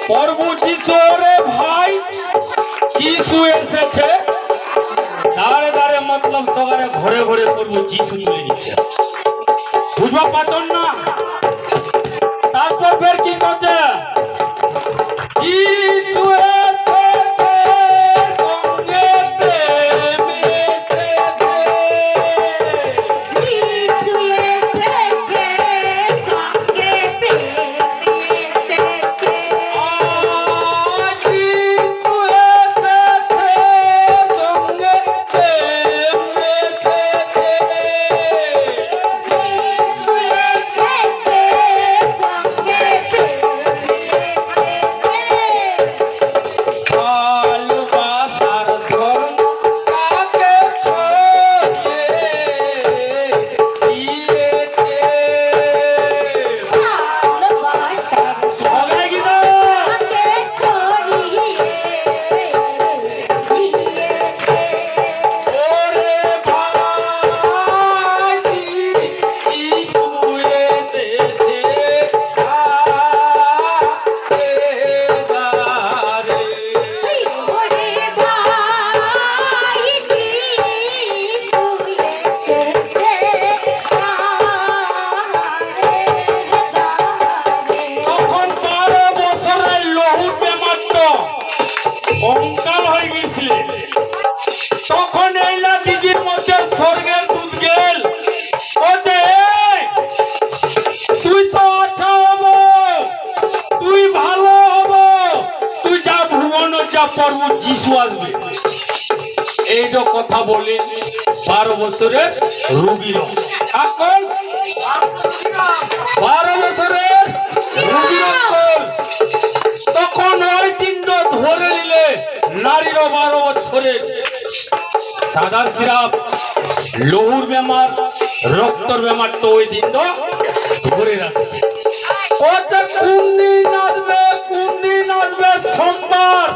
প্রভু যিশু রে ভাই যিশু এসেছে দাঁড়ে দাঁড়ে মতলব সবারে ঘরে ঘরে প্রভু যিশু তুলে নিচ্ছে বুঝবা পাচ্ছেন না তারপর ফের কি করছে যিশু অঙ্কাল হয়ে গেছিলে তখন এই না দিদির মধ্যে স্বর্গের দুধ গেল তুই তো আচ্ছা হবো তুই ভালো হবো তুই যা ভুবন যা প্রভু যিশু আসবে এই যে কথা বলে 12 বছরের রোগীর এখন 12 বছরের রোগীর তখন ওই দিন ধরে নিলে নারীর 12 বছরের সাদার সিরাপ লহুর বেমার রক্তর বেমার তো ওই দিন ধরে রাখে কোন দিন আসবে সোমবার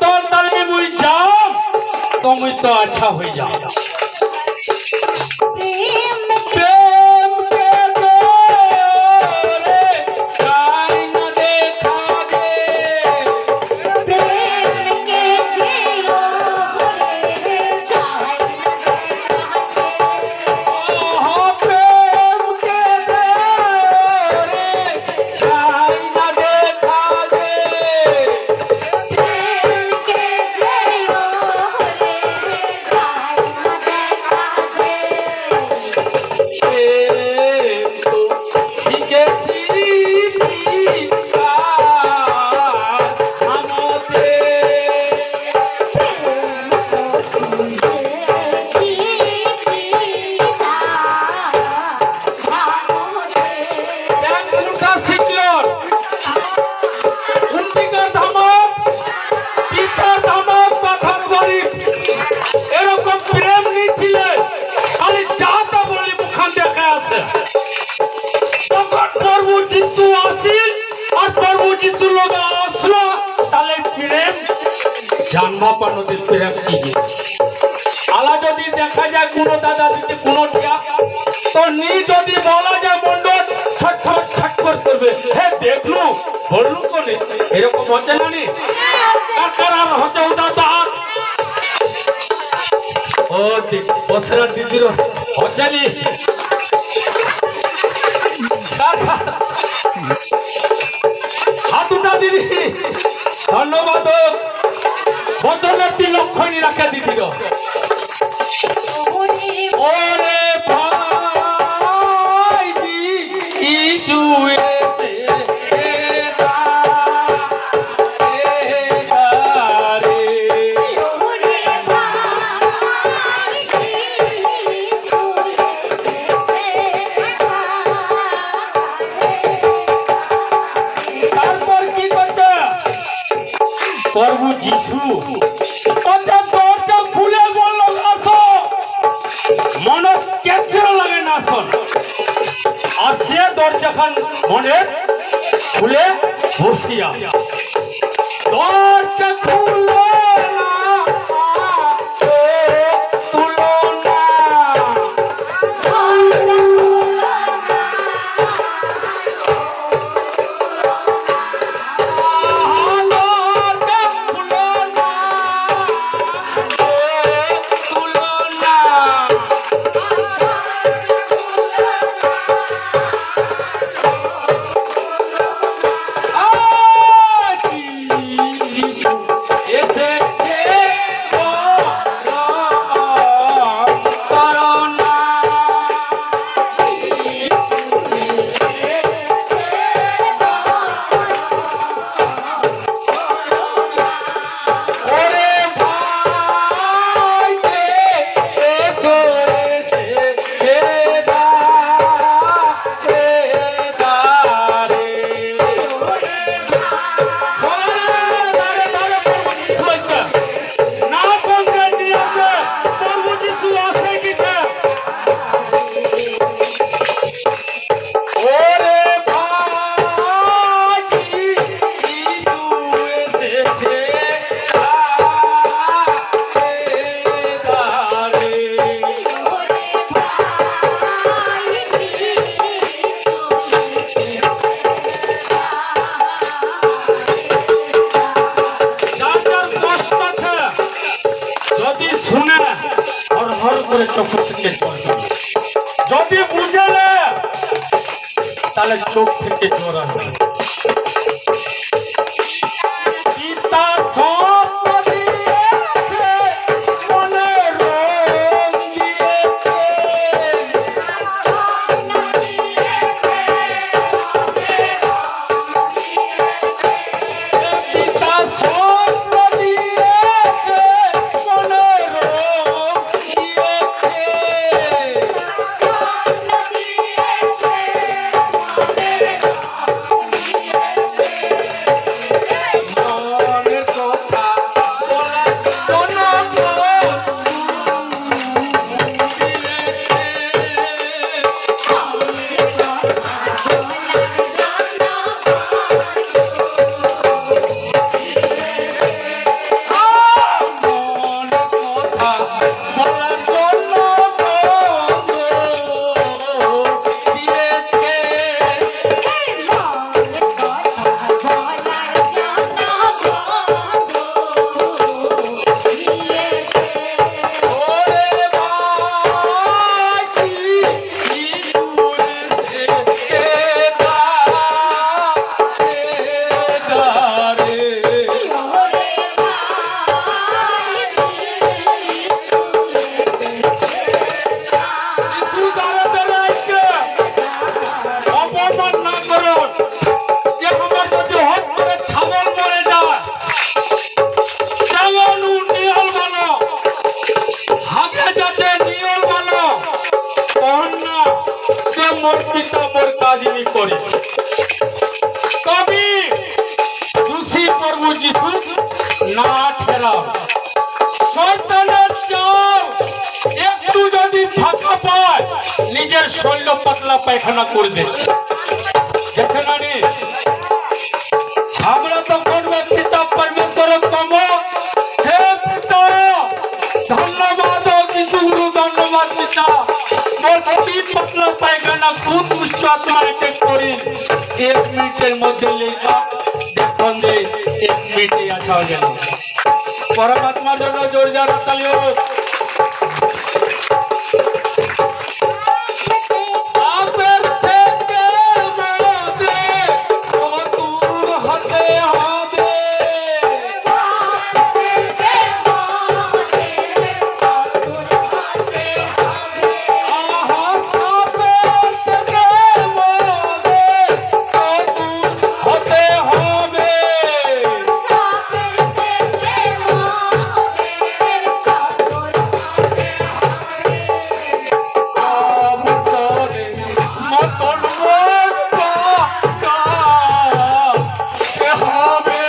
তোর তাহলে মুই যাও তুমি তো আচ্ছা হয়ে যাও জানমাপা নদীর প্রেম কি আলা যদি দেখা যায় কোনো দাদা দিদি কোনো টিয়া তো নি যদি বলা যায় মন্ডল ছটফট ছটফট করবে হে দেখলু বললু কোনে এরকম হচ্ছে না নি কার আর হচ্ছে ওটা তো আর ও বসরা দিদির হচ্ছে নি হাত উঠা দিদি ধন্যবাদ বদলটি লক্ষণী রাখা দিদির ওরে ভাই ইসু তারপর কি করছে প্রভু যিশু দরজা খুলে বলল আসো মনে কেচ্ছিল লাগে না আসন আর সে দরজা খান মনে খুলে বসিয়া দরজা খুলো তাহলে চোখ থেকে জোর আসবে। পিতা স্বপ্ন দিয়েছে, মনে রং দিয়েছে। পিতা স্বপ্ন দিয়েছে, মনে রং দিয়েছে। মনের কথা বলার জন্য দিয়েছে। মনের কথা বলার জন্য দিয়েছে। ওরে বাকি সুরেছে দারে। অপমান না করো, যে আমার যদি হট করে ছাগল মরে যায়, ছাগল নিয়ল বলো, হাগে যাচ্ছে নিয়ল বলো, কহন না যে মোর পিতা মোর কাজিনী করে। কবি দোষী প্রভু যিশু না ঠেলাও। শয়তানের চাল একটু যদি ফাঁকা পায়, নিজের শৈল পাতলা পায়খানা করবে। দেখে না রে, আমরা তো করবে পিতা পরমেশ্বর কম। হে পিতা, ধন্যবাদ কিছু গুরু, ধন্যবাদ পিতা। মোর খুবই পাতলা পায়খানা খুব উচ্চ আত্মাকে করি। 1 মিনিটের মধ্যে লেখা দেখুন যে 1 মিনিটে আসা গেল। পরমাত্মার জন্য জোর যারা তালি হোক। আপের থেকে মোদে মধুর হতে হবে। আহা, আপের থেকে মোদে মধুর হতে হবে। কবুতরে মতন মন পাকাতে হবে।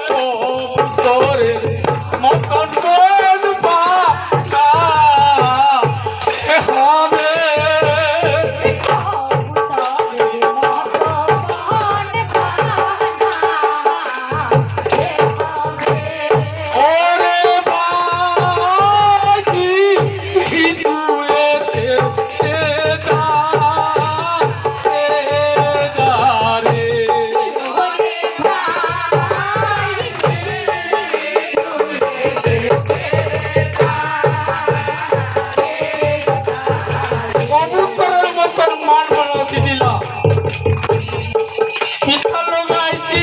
কবুতরে মতন মন পাকাতে হবে। ওরে বাকি ভিতুয়েতে দারে। কবুতরের মতন মান বানাতে দিলাম। পিতার লোক আইছি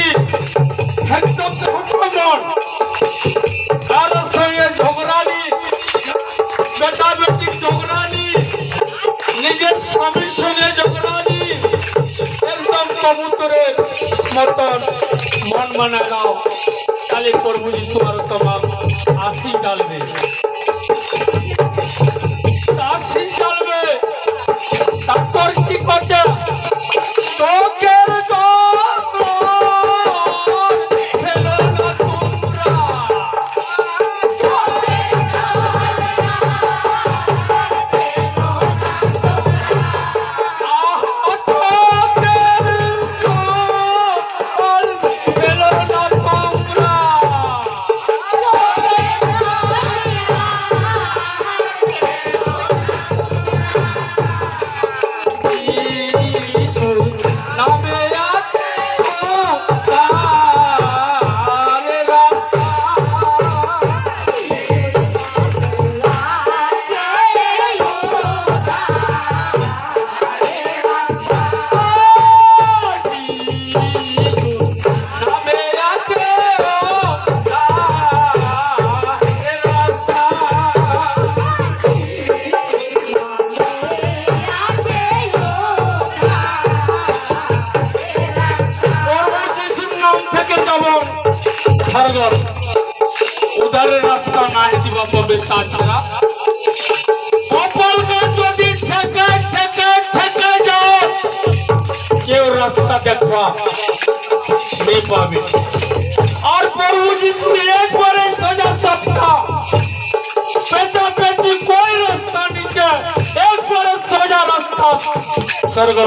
একদম ছোট মন, কারো সঙ্গে ঝগড়ানি, বেটা বেটি ঝগড়ানি, নিজের স্বামীর সঙ্গে ঝগড়ানি। একদম কবুতরের মতন মন বানায় দাও, তাহলে প্রভু যিশু আর তোমার আশি ডালবে, আশি ডালবে। তারপর কি করছে? চোখের জল ফেলো না তোমরা। নামে আছে ভাঙায় দিবা পাবে তাছাড়া কপাল গাছ যদি ঠেকায় ঠেকায় ঠেকায় যাও কেউ রাস্তা দেখবা नहीं पावे और प्रभु जी एक बार सजा सकता पेटा पेटी कोई रास्ता नहीं है एक बार सजा रास्ता स्वर्ग